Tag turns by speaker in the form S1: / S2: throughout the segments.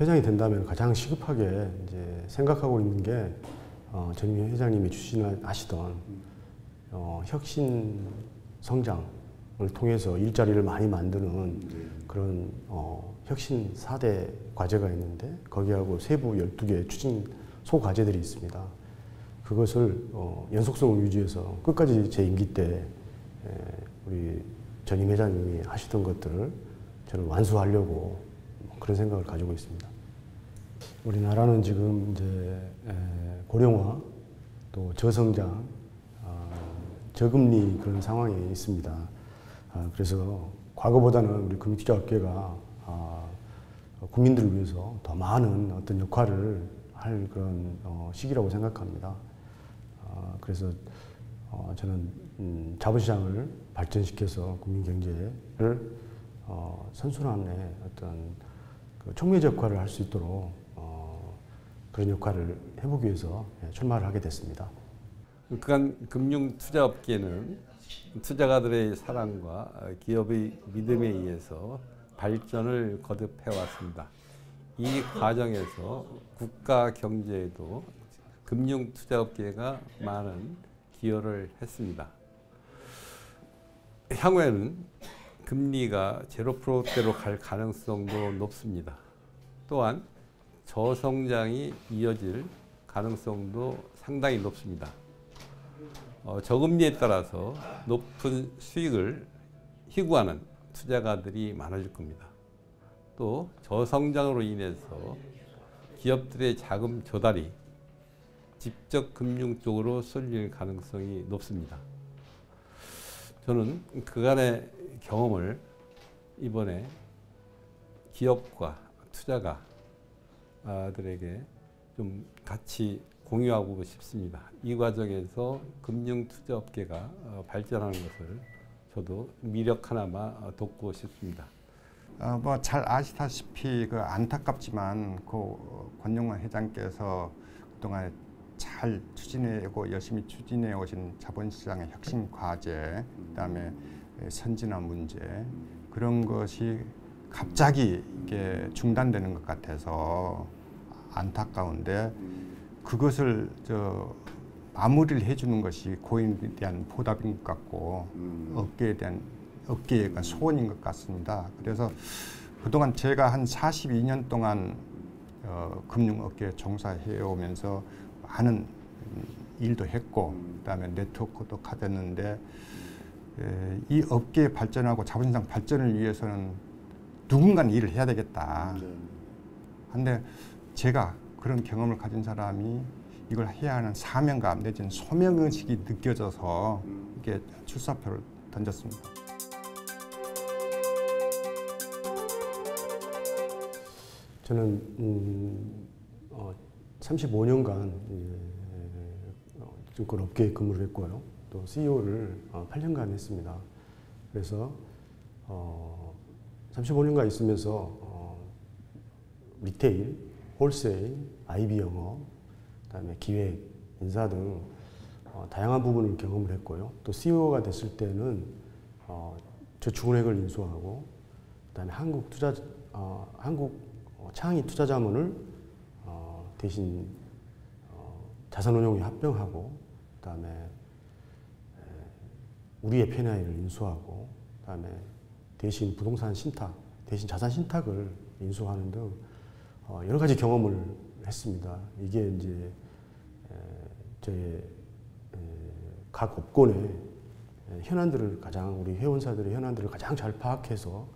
S1: 회장이 된다면 가장 시급하게 이제 생각하고 있는 게 전임 회장님이 추진하시던 혁신 성장을 통해서 일자리를 많이 만드는 그런 혁신 4대 과제가 있는데 거기하고 세부 12개의 추진 소과제들이 있습니다. 그것을 연속성을 유지해서 끝까지 제 임기 때 우리 전임 회장님이 하시던 것들을 저는 완수하려고 그런 생각을 가지고 있습니다. 우리나라는 지금 이제 고령화, 또 저성장, 저금리 그런 상황에 있습니다. 그래서 과거보다는 우리 금융투자업계가 국민들을 위해서 더 많은 어떤 역할을 할 그런 시기라고 생각합니다. 그래서 저는 자본시장을 발전시켜서 국민경제를 선순환의 어떤 그 촉매제 역할을 할 수 있도록 그런 역할을 해보기 위해서 출마를 하게 됐습니다.
S2: 그간 금융투자업계는 투자가들의 사랑과 기업의 믿음에 의해서 발전을 거듭해왔습니다. 이 과정에서 국가 경제에도 금융투자업계가 많은 기여를 했습니다. 향후에는 금리가 0%대로 갈 가능성도 높습니다. 또한 저성장이 이어질 가능성도 상당히 높습니다. 저금리에 따라서 높은 수익을 희구하는 투자가들이 많아질 겁니다. 또 저성장으로 인해서 기업들의 자금 조달이 직접 금융 쪽으로 쏠릴 가능성이 높습니다. 저는 그간의 경험을 이번에 기업과 투자가들에게 좀 같이 공유하고 싶습니다. 이 과정에서 금융투자업계가 발전하는 것을 저도 미력 하나마 돕고 싶습니다.
S3: 뭐 잘 아시다시피 그 안타깝지만 그 권영환 회장께서 그동안 잘 추진해오고 열심히 추진해 오신 자본시장의 혁신 과제, 그다음에 선진화 문제 그런 것이 갑자기 이게 중단되는 것 같아서 안타까운데 그것을 마무리를 해주는 것이 고인에 대한 보답인 것 같고 업계에 대한 소원인 것 같습니다. 그래서 그동안 제가 한 42년 동안 금융업계에 종사해 오면서 많은 일도 했고 그다음에 네트워크도 가졌는데 이 업계의 발전하고 자본시장 발전을 위해서는 누군가는 일을 해야 되겠다. 근데 제가 그런 경험을 가진 사람이 이걸 해야 하는 사명감 내지는 소명의식이 느껴져서 이렇게 출사표를 던졌습니다.
S1: 저는 35년간 증권업계에 근무를 했고요. 또 CEO를 8년간 했습니다. 그래서 35년간 있으면서 리테일, 홀세일, IB 영업, 그다음에 기획, 인사 등 다양한 부분을 경험을 했고요. 또 CEO가 됐을 때는 저축은행을 인수하고 그다음에 한국 창의 투자자문을 대신 자산운용에 합병하고 그다음에 우리의 P&I를 인수하고 그다음에 대신 부동산 신탁, 대신 자산 신탁을 인수하는 등 여러 가지 경험을 했습니다. 이게 이제 저의 각 업권의 현안들을 우리 회원사들의 현안들을 가장 잘 파악해서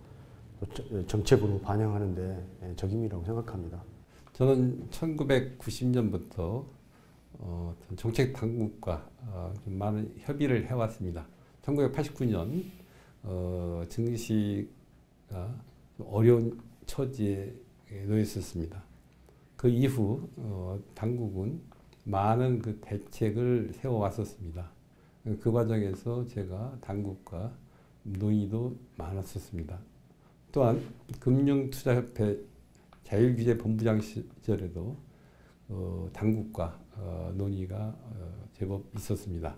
S1: 정책으로 반영하는 데 적임이라고 생각합니다.
S2: 저는 1990년부터 정책 당국과 좀 많은 협의를 해왔습니다. 1989년 증시가 어려운 처지에 놓여 있었습니다. 그 이후 당국은 많은 그 대책을 세워왔었습니다. 그 과정에서 제가 당국과 논의도 많았었습니다. 또한 금융투자협회 자율규제본부장 시절에도 당국과 논의가 제법 있었습니다.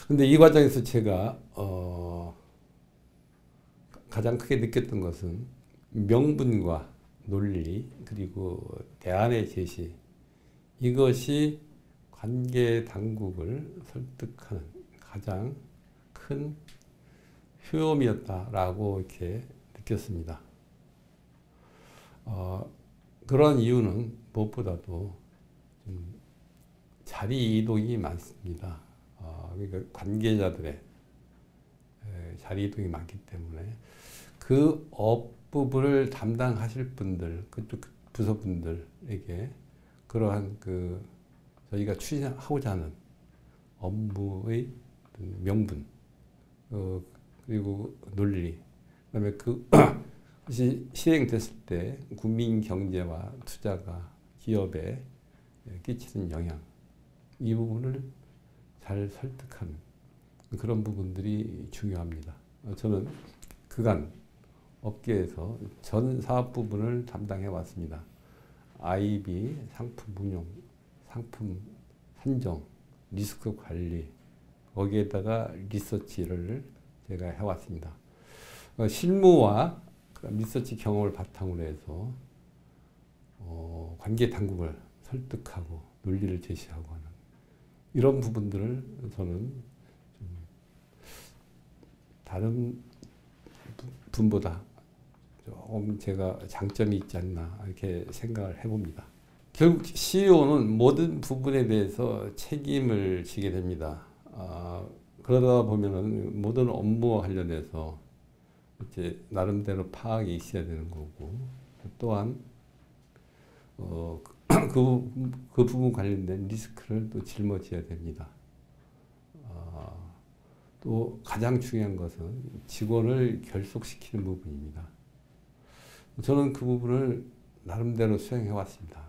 S2: 근데 이 과정에서 제가 가장 크게 느꼈던 것은 명분과 논리 그리고 대안의 제시 이것이 관계 당국을 설득하는 가장 큰 효험이었다라고 이렇게 느꼈습니다. 그런 이유는 무엇보다도 좀 자리 이동이 많습니다. 그러니까 관계자들의 자리 이동이 많기 때문에 그 업부를 담당하실 분들, 그쪽 부서분들에게 그러한 그 저희가 추진하고자 하는 업무의 명분, 그리고 논리, 그다음에 그것이 실행됐을 때 국민 경제와 투자가 기업에 끼치는 영향, 이 부분을 잘 설득하는 그런 부분들이 중요합니다. 저는 그간 업계에서 전 사업 부분을 담당해 왔습니다. IB, 상품 운용, 상품 산정, 리스크 관리, 거기에다가 리서치를 제가 해왔습니다. 실무와 리서치 경험을 바탕으로 해서 관계 당국을 설득하고 논리를 제시하고 하는 이런 부분들을 저는 좀 다른 분보다 조금 제가 장점이 있지 않나 이렇게 생각을 해봅니다. 결국 CEO는 모든 부분에 대해서 책임을 지게 됩니다. 그러다 보면은 모든 업무와 관련해서 이제 나름대로 파악이 있어야 되는 거고, 또한 그 부분 관련된 리스크를 또 짊어져야 됩니다. 또 가장 중요한 것은 직원을 결속시키는 부분입니다. 저는 그 부분을 나름대로 수행해 왔습니다.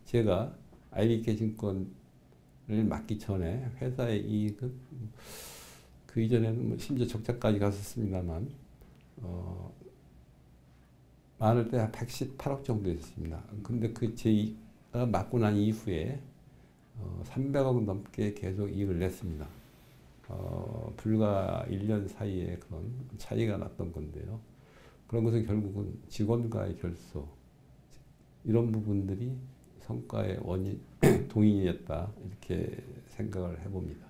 S2: 제가 IBK증권을 맡기 전에 회사의 이익은 그 이전에는 심지어 적자까지 갔었습니다만 많을 때 한 118억 정도 됐습니다. 근데 그 제가 맡고 난 이후에 300억 넘게 계속 이익을 냈습니다. 불과 1년 사이에 그런 차이가 났던 건데요. 그런 것은 결국은 직원과의 결속, 이런 부분들이 성과의 동인이었다 이렇게 생각을 해봅니다.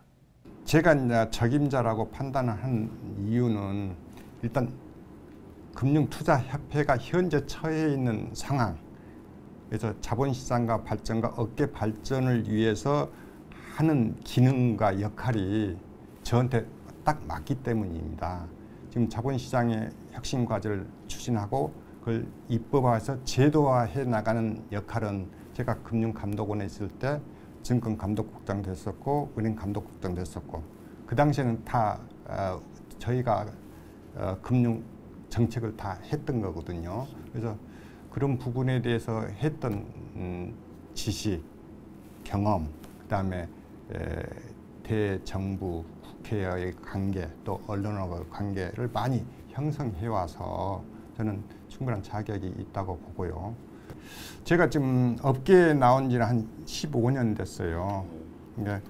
S3: 제가 이제 적임자라고 판단한 이유는 일단 금융투자협회가 현재 처해 있는 상황, 그래서 자본시장과 발전과 업계 발전을 위해서 하는 기능과 역할이 저한테 딱 맞기 때문입니다. 지금 자본시장의 혁신 과제를 추진하고 그걸 입법화해서 제도화해 나가는 역할은 제가 금융감독원에 있을 때 증권감독국장 됐었고 은행감독국장 됐었고 그 당시에는 다 저희가 금융 정책을 다 했던 거거든요. 그래서 그런 부분에 대해서 했던 지식, 경험, 그다음에 대정부, 국회와의 관계, 또 언론과의 관계를 많이 형성해 와서 저는 충분한 자격이 있다고 보고요. 제가 지금 업계에 나온 지는 한 15년 됐어요. 그러니까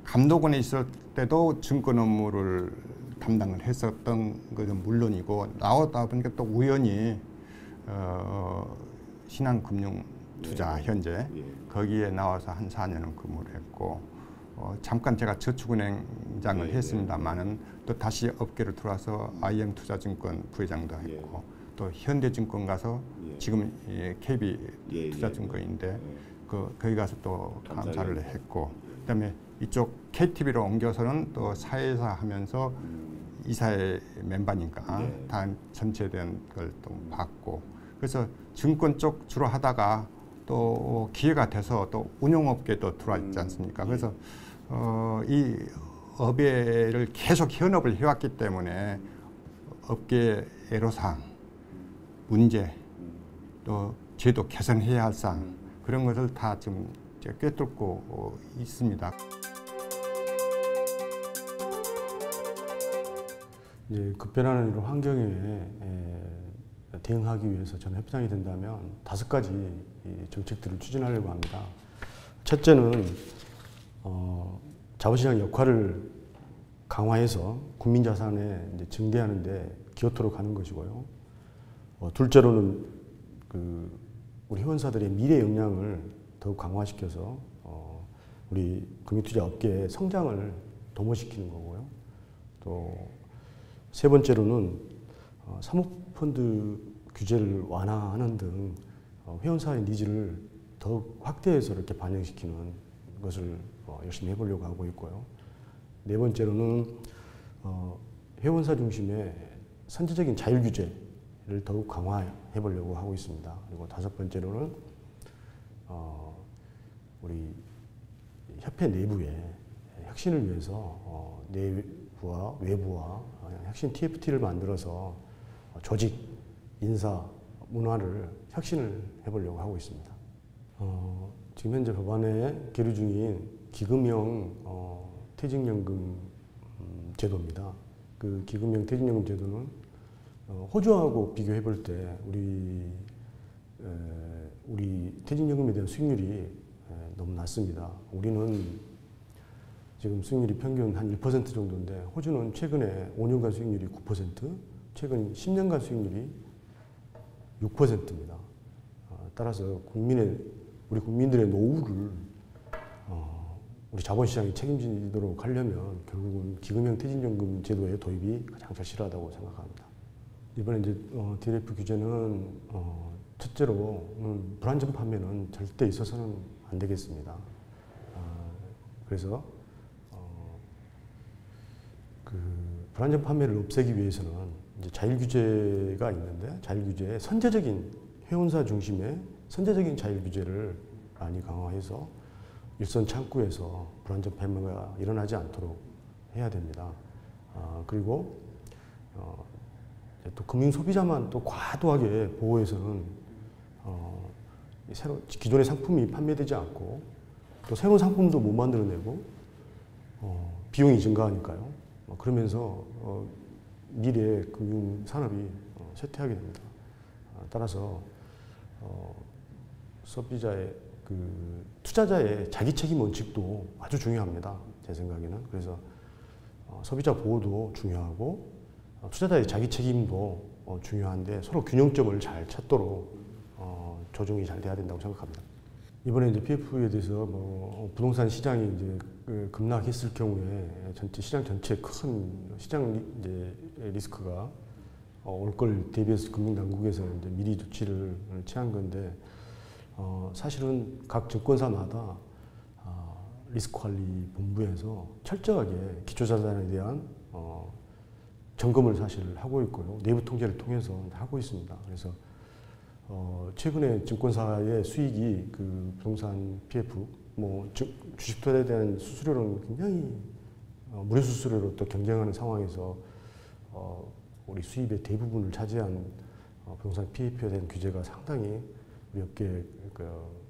S3: 감독원에 있을 때도 증권 업무를 담당을 했었던 것은 물론이고 나오다 보니까 또 우연히 신한금융투자 현재 거기에 나와서 한 4년은 근무를 했고 잠깐 제가 저축은행장을 했습니다만은 또 다시 업계로 들어와서 IM투자증권 부회장도 했고 또 현대증권 가서 지금 KB 투자증권인데 거기 가서 또 감사를 했고 그다음에 이쪽 KTB로 옮겨서는 또 사회이사 하면서 이사회 멤버니까 다 전체에 대한 걸 또 받고 그래서 증권 쪽 주로 하다가 또 기회가 돼서 또 운용업계도 들어왔지 않습니까? 그래서 이 업계를 계속 현업을 해왔기 때문에 업계 애로사항, 문제, 또 제도 개선해야 할 사항 그런 것을 다 좀 꿰뚫고 있습니다.
S1: 이제 급변하는 이런 환경에 대응하기 위해서 저는 협회장이 된다면 5가지 정책들을 추진하려고 합니다. 첫째는 자본시장 역할을 강화해서 국민 자산에 이제 증대하는 데 기여토록 하는 것이고요. 둘째로는 우리 회원사들의 미래 역량을 더욱 강화시켜서 우리 금융투자 업계의 성장을 도모시키는 거고요. 또 세 번째로는 사모펀드 규제를 완화하는 등 회원사의 니즈를 더욱 확대해서 이렇게 반영시키는 것을 열심히 해보려고 하고 있고요. 네 번째로는 회원사 중심의 선제적인 자율 규제를 더욱 강화해 보려고 하고 있습니다. 그리고 다섯 번째로는 우리 협회 내부의 혁신을 위해서 내부와 외부와 혁신 TFT를 만들어서 조직, 인사, 문화를 혁신을 해보려고 하고 있습니다. 지금 현재 법안에 계류 중인 기금형 퇴직연금 제도입니다. 그 기금형 퇴직연금 제도는 호주하고 비교해 볼 때 우리 퇴직연금에 대한 수익률이 너무 낮습니다. 우리는 지금 수익률이 평균 한 1% 정도인데 호주는 최근에 5년간 수익률이 9%, 최근 10년간 수익률이 6%입니다. 따라서 우리 국민들의 노후를 우리 자본시장이 책임지도록 하려면 결국은 기금형 퇴직연금 제도의 도입이 가장 절실하다고 생각합니다. 이번에 이제 DLF 규제는 첫째로는 불안전 판매는 절대 있어서는 안 되겠습니다. 그래서 불안전 판매를 없애기 위해서는 이제 자율 규제가 있는데 자율 규제의 선제적인 회원사 중심의 선제적인 자율 규제를 많이 강화해서 일선 창구에서 불안전 판매가 일어나지 않도록 해야 됩니다. 그리고 또 금융 소비자만 또 과도하게 보호해서는 기존의 상품이 판매되지 않고 또 새로운 상품도 못 만들어내고 비용이 증가하니까요. 그러면서 미래의 금융 산업이 쇠퇴하게 됩니다. 따라서 소비자의 투자자의 자기 책임 원칙도 아주 중요합니다. 제 생각에는. 그래서 소비자 보호도 중요하고 투자자의 자기 책임도 중요한데 서로 균형점을 잘 찾도록 조정이 잘 돼야 된다고 생각합니다. 이번에 이제 PF에 대해서 부동산 시장이 이제 급락했을 경우에 시장 전체에 큰 시장 이제 리스크가 올 걸 대비해서 금융당국에서 이제 미리 조치를 취한 건데 사실은 각 증권사마다 리스크관리 본부에서 철저하게 기초자산에 대한 점검을 사실 하고 있고요. 내부 통제를 통해서 하고 있습니다. 그래서 최근에 증권사의 수익이 부동산 PF, 주식 투자에 대한 수수료는 굉장히 무료 수수료로 또 경쟁하는 상황에서 우리 수입의 대부분을 차지한 부동산 PF에 대한 규제가 상당히 우리 업계에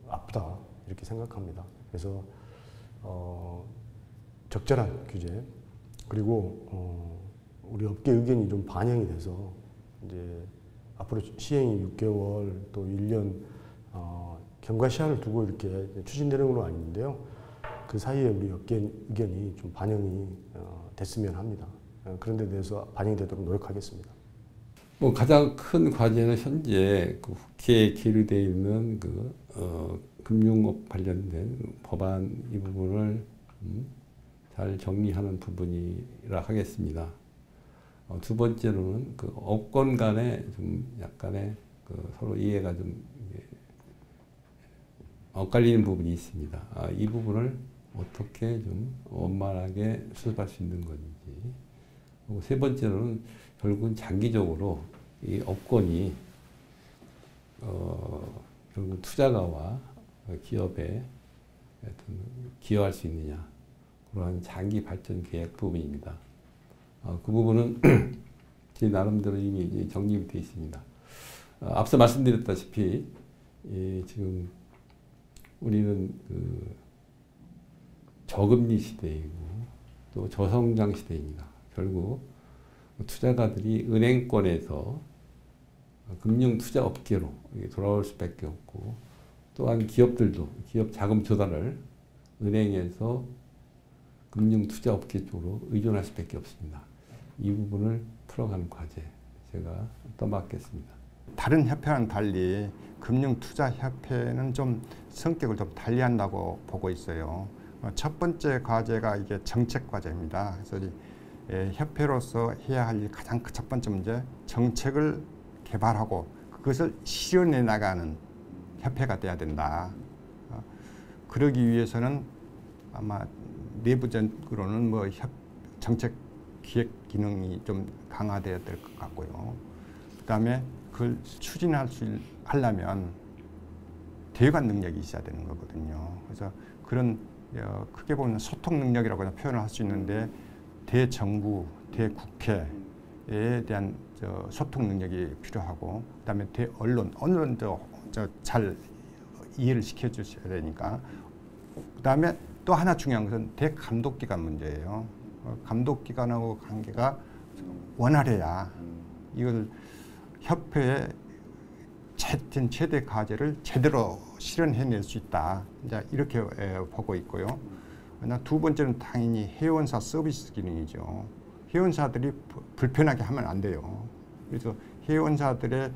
S1: 아프다 이렇게 생각합니다. 그래서 적절한 규제 그리고 우리 업계 의견이 좀 반영이 돼서 이제 앞으로 시행이 6개월 또 1년 경과 시한을 두고 이렇게 추진되는 건 아닌데요. 그 사이에 우리 업계 의견이 좀 반영이 됐으면 합니다. 그런 데 대해서 반영이 되도록 노력하겠습니다.
S2: 가장 큰 과제는 현재 국회에 계류되어 있는 금융업 관련된 법안 이 부분을 잘 정리하는 부분이라 하겠습니다. 두 번째로는 업권 간에 좀 약간의 서로 이해가 좀 엇갈리는 부분이 있습니다. 이 부분을 어떻게 좀 원만하게 수습할 수 있는 건지. 그리고 세 번째로는 결국은 장기적으로 이 업권이 결국 투자가와 기업에 기여할 수 있느냐 그러한 장기 발전 계획 부분입니다. 그 부분은 제 나름대로 이미 정립이 되어 있습니다. 앞서 말씀드렸다시피 지금 우리는 저금리 시대이고 또 저성장 시대입니다. 결국 투자가들이 은행권에서 금융투자업계로 돌아올 수밖에 없고 또한 기업들도 기업 자금 조달을 은행에서 금융투자업계 쪽으로 의존할 수밖에 없습니다. 이 부분을 풀어가는 과제 제가 떠맡겠습니다.
S3: 다른 협회와는 달리 금융투자협회는 좀 성격을 좀 달리한다고 보고 있어요. 첫 번째 과제가 이게 정책 과제입니다. 그래서 협회로서 해야 할 일 가장 첫 번째 문제, 정책을 개발하고 그것을 실현해 나가는 협회가 돼야 된다. 그러기 위해서는 아마 내부적으로는 뭐 정책 기획 기능이 좀 강화되어야 될 것 같고요. 그다음에 그걸 추진하려면 대관 능력이 있어야 되는 거거든요. 그래서 그런 크게 보면 소통 능력이라고 표현을 할 수 있는데 대정부, 대국회에 대한 소통 능력이 필요하고 그다음에 언론도 잘 이해를 시켜주셔야 되니까 그다음에 또 하나 중요한 것은 대감독기관 문제예요. 감독기관하고 관계가 원활해야 이걸 협회의 최대 과제를 제대로 실현해낼 수 있다. 이제 이렇게 보고 있고요. 두 번째는 당연히 회원사 서비스 기능이죠. 회원사들이 불편하게 하면 안 돼요. 그래서 회원사들의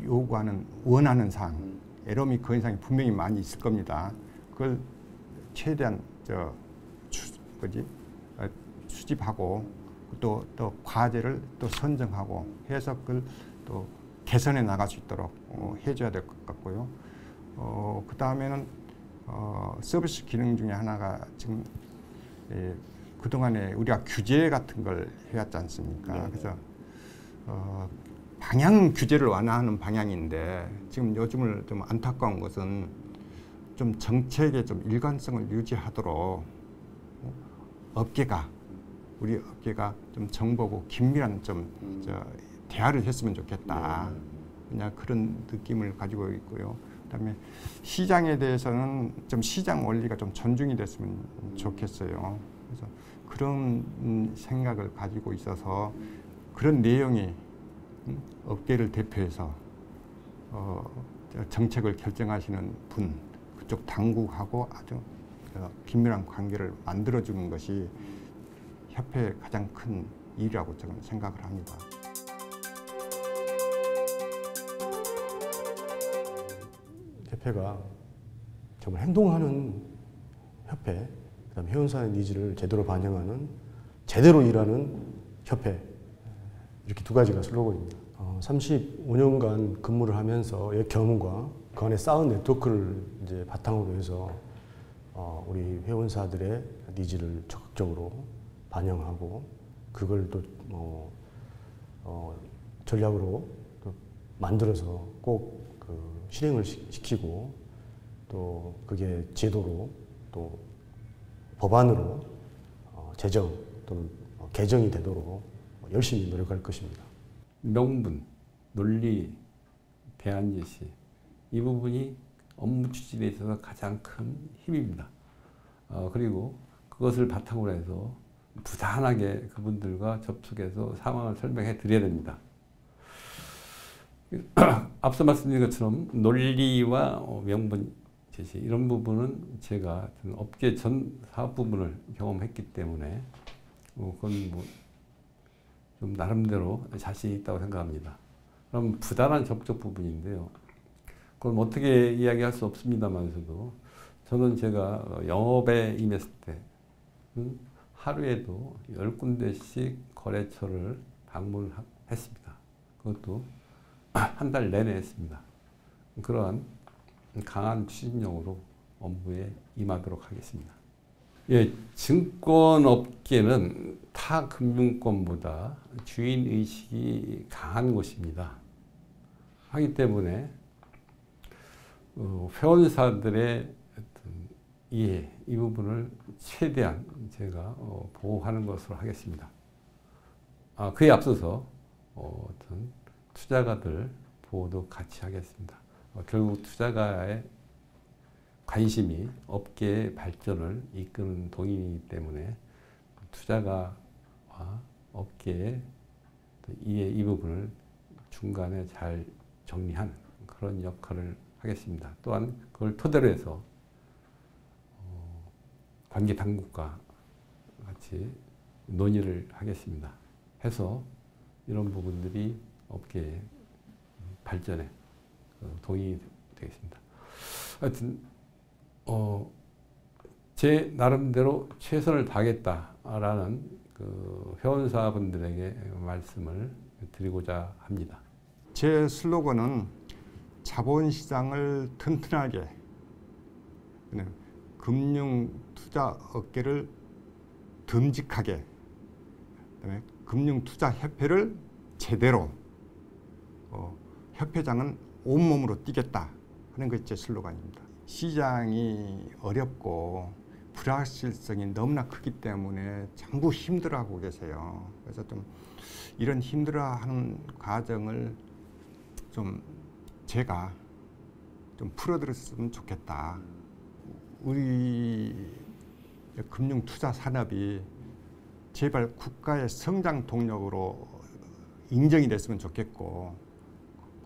S3: 요구하는 원하는 사항, 애로미 건의사항이 분명히 많이 있을 겁니다. 그걸 최대한 수집하고 또 과제를 또 선정하고 해서 그걸 또 개선해 나갈 수 있도록 해줘야 될 것 같고요. 그 다음에는 서비스 기능 중에 하나가 지금 그동안에 우리가 규제 같은 걸 해왔지 않습니까? 네. 그래서 방향 규제를 완화하는 방향인데 지금 요즘을 좀 안타까운 것은 좀 정책의 좀 일관성을 유지하도록 우리 업계가 좀 정보고 긴밀한 대화를 했으면 좋겠다. 그냥 그런 느낌을 가지고 있고요. 그다음에 시장에 대해서는 좀 시장 원리가 좀 존중이 됐으면 좋겠어요. 그래서 그런 생각을 가지고 있어서 그런 내용이 업계를 대표해서 정책을 결정하시는 분, 그쪽 당국하고 아주 긴밀한 관계를 만들어주는 것이 협회의 가장 큰 일이라고 저는 생각을 합니다.
S1: 협회가 정말 행동하는 협회, 그다음에 회원사의 니즈를 제대로 반영하는 제대로 일하는 협회, 이렇게 두 가지가 슬로건입니다. 35년간 근무를 하면서 경험과 그 안에 쌓은 네트워크를 이제 바탕으로 해서 우리 회원사들의 니즈를 적극적으로 반영하고 그걸 또 전략으로 또 만들어서 꼭 실행을 시키고 또 그게 제도로 또 법안으로 제정 또는 개정이 되도록 열심히 노력할 것입니다.
S2: 명분, 논리, 대안 제시 이 부분이 업무 추진에 있어서 가장 큰 힘입니다. 그리고 그것을 바탕으로 해서 부단하게 그분들과 접촉해서 상황을 설명해 드려야 됩니다. 앞서 말씀드린 것처럼 논리와 명분 제시 이런 부분은 제가 업계 전 사업 부분을 경험했기 때문에 그건 좀 나름대로 자신이 있다고 생각합니다. 그럼 부단한 접촉 부분인데요. 그건 어떻게 이야기할 수 없습니다만서도 저는 제가 영업에 임했을 때 하루에도 10군데씩 거래처를 방문했습니다. 그것도 한 달 내내 했습니다. 그러한 강한 추진력으로 업무에 임하도록 하겠습니다. 예, 증권업계는 타 금융권보다 주인의식이 강한 곳입니다. 하기 때문에 회원사들의 어떤 이해, 이 부분을 최대한 제가 보호하는 것으로 하겠습니다. 그에 앞서서 어떤 투자가들 보호도 같이 하겠습니다. 결국 투자가의 관심이 업계의 발전을 이끄는 동인이기 때문에 투자가와 업계의 이 부분을 중간에 잘 정리하는 그런 역할을 하겠습니다. 또한 그걸 토대로 해서 관계 당국과 같이 논의를 하겠습니다. 해서 이런 부분들이 업계 발전에 동의 되겠습니다. 하여튼 제 나름대로 최선을 다하겠다라는 그 회원사분들에게 말씀을 드리고자 합니다.
S3: 제 슬로건은 자본시장을 튼튼하게, 금융 투자 업계를 듬직하게, 그다음에 금융투자협회를 제대로, 협회장은 온몸으로 뛰겠다 하는 것이 제 슬로건입니다. 시장이 어렵고 불확실성이 너무나 크기 때문에 전부 힘들어하고 계세요. 그래서 좀 이런 힘들어하는 과정을 좀 제가 좀 풀어드렸으면 좋겠다. 우리 금융투자 산업이 제발 국가의 성장 동력으로 인정이 됐으면 좋겠고,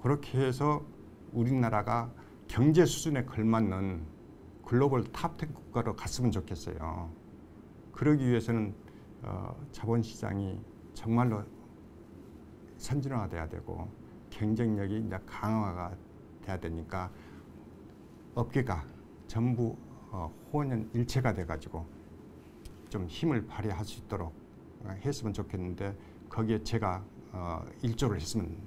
S3: 그렇게 해서 우리나라가 경제 수준에 걸맞는 글로벌 탑10 국가로 갔으면 좋겠어요. 그러기 위해서는 자본시장이 정말로 선진화돼야 되고 경쟁력이 이제 강화가 돼야 되니까 업계가 전부 호연일체가 돼가지고 좀 힘을 발휘할 수 있도록 했으면 좋겠는데, 거기에 제가 일조를 했으면